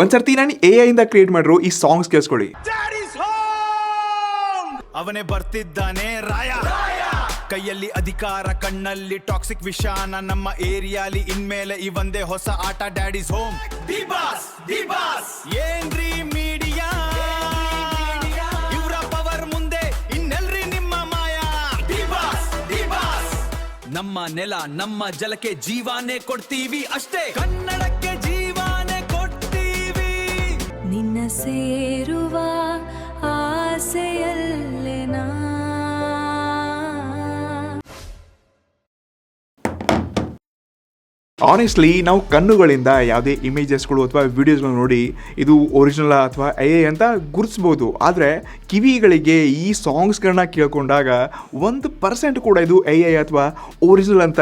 ಒಂದ್ಸರ್ತಿ ನಾನು AI ಇಂದ ಕ್ರಿಯೇಟ್ ಮಾಡಿರೋ ಈ ಸಾಂಗ್ಸ್ ಕೇಳಿಸ್ಕೊಳ್ಳಿ. ಅವನೇ ಬರ್ತಿದ್ದಾನೆ ರಾಯ, ಕೈಯಲ್ಲಿ ಅಧಿಕಾರ, ಕಣ್ಣಲ್ಲಿ ಟಾಕ್ಸಿಕ್ ವಿಷಾನ. ನಮ್ಮ ಏರಿಯಾಲಿ ಇನ್ಮೇಲೆ ಇವಂದೇ ಹೊಸ ಆಟ, ಡ್ಯಾಡೀಸ್ ಹೋಮ್. ಏನ್ರಿ ಮೀಡಿಯಾ, ಇವರ ಪವರ್ ಮುಂದೆ ಇನ್ನೆಲ್ರಿ ನಿಮ್ಮ ಮಾಯಾ. ನಮ್ಮ ನೆಲ ನಮ್ಮ ಜಲಕ್ಕೆ ಜೀವಾನೇ ಕೊಡ್ತೀವಿ ಅಷ್ಟೇ, ಕನ್ನಡಕ್ಕೆ ಜೀವಾನೇ ಕೊಡ್ತೀವಿ. ನಿನ್ನ ಸೇರುವ ಆಸೆಯಲ್ಲೇ ನಾ. ಆನೆಸ್ಟ್ಲಿ ನಾವು ಕಣ್ಣುಗಳಿಂದ ಯಾವುದೇ ಇಮೇಜಸ್ಗಳು ಅಥವಾ ವಿಡಿಯೋಸ್ಗಳು ನೋಡಿ ಇದು ಒರಿಜಿನಲ್ ಅಥವಾ AI ಅಂತ ಗುರುತಿಸ್ಬೋದು. ಆದರೆ ಕಿವಿಗಳಿಗೆ ಈ ಸಾಂಗ್ಸ್ಗಳನ್ನ ಕೇಳ್ಕೊಂಡಾಗ 1% ಕೂಡ ಇದು AI ಅಥವಾ ಒರಿಜಿನಲ್ ಅಂತ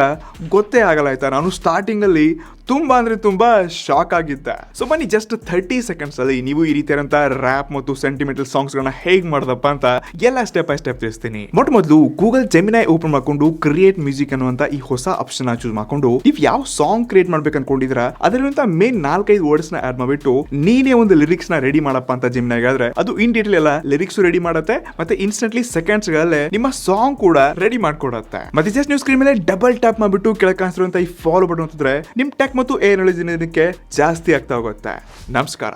ಗೊತ್ತೇ ಆಗಲ್ಲ ಆಯ್ತಾ. ನಾನು ಸ್ಟಾರ್ಟಿಂಗಲ್ಲಿ ತುಂಬ ಅಂದರೆ ತುಂಬ ಶಾಕ್ ಆಗಿದ್ದೆ. ಸೊ ಬನ್ನಿ, ಜಸ್ಟ್ 30 ಸೆಕೆಂಡ್ಸಲ್ಲಿ ನೀವು ಈ ರೀತಿಯಾದಂಥ ರ್ಯಾಪ್ ಮತ್ತು ಸೆಂಟಿಮೆಂಟಲ್ ಸಾಂಗ್ಸ್ಗಳನ್ನ ಹೇಗೆ ಮಾಡೋದಪ್ಪ ಅಂತ ಎಲ್ಲ ಸ್ಟೆಪ್ ಬೈ ಸ್ಟೆಪ್ ತಿಳಿಸ್ತೀನಿ. ಮೊದಲು ಗೂಗಲ್ ಜೆಮಿನೈ ಓಪನ್ ಮಾಡ್ಕೊಂಡು ಕ್ರಿಯೇಟ್ ಮ್ಯೂಸಿಕ್ ಅನ್ನುವಂಥ ಈ ಹೊಸ ಆಪ್ಷನ್ ಚೂಸ್ ಮಾಡ್ಕೊಂಡು ನೀವು ಯಾವ ಸಾಂಗ್ ಕ್ರಿಯೇಟ್ ಮಾಡ್ಬೇಕು ಅನ್ಕೊಂಡಿದ್ರ ಅದರಿಂದ ಮೇನ್ 4-5 ವರ್ಡ್ಸ್ ನ ಆಡ್ ಮಾಡ್ಬಿಟ್ಟು ನೀನೇ ಒಂದು ಲಿರಿಕ್ಸ್ ನ ರೆಡಿ ಮಾಡಪ್ಪ ಅಂತ ಜೆಮಿನೈಗೆ ಆದ್ರೆ ಅದು ಇನ್ ಡೀಟೇಲ್ ಎಲ್ಲ ಲಿರಿಕ್ಸ್ ರೆಡಿ ಮಾಡುತ್ತೆ ಮತ್ತೆ ಇನ್ಸ್ಟೆಂಟ್ಲಿ ಸೆಕೆಂಡ್ಸ್ ಗಳಲ್ಲೇ ನಿಮ್ಮ ಸಾಂಗ್ ಕೂಡ ರೆಡಿ ಮಾಡ್ಕೊಡುತ್ತೆ. ಮತ್ತೆ ಜಸ್ಟ್ ನೀವು ಸ್ಕ್ರೀನ್ ಮೇಲೆ ಡಬಲ್ ಟ್ಯಾಪ್ ಮಾಡ್ಬಿಟ್ಟು ಕೆಳಗೆ ಕಾಣಿಸ್ತಿರುವಂತ ಈ ಫಾಲೋ ಬಟನ್ ಒತ್ತಿದ್ರೆ ನಿಮ್ ಟೆಕ್ ಮತ್ತು AI ನಾಲೆಜ್ ಜಾಸ್ತಿ ಆಗ್ತಾ ಹೋಗುತ್ತೆ. ನಮಸ್ಕಾರ.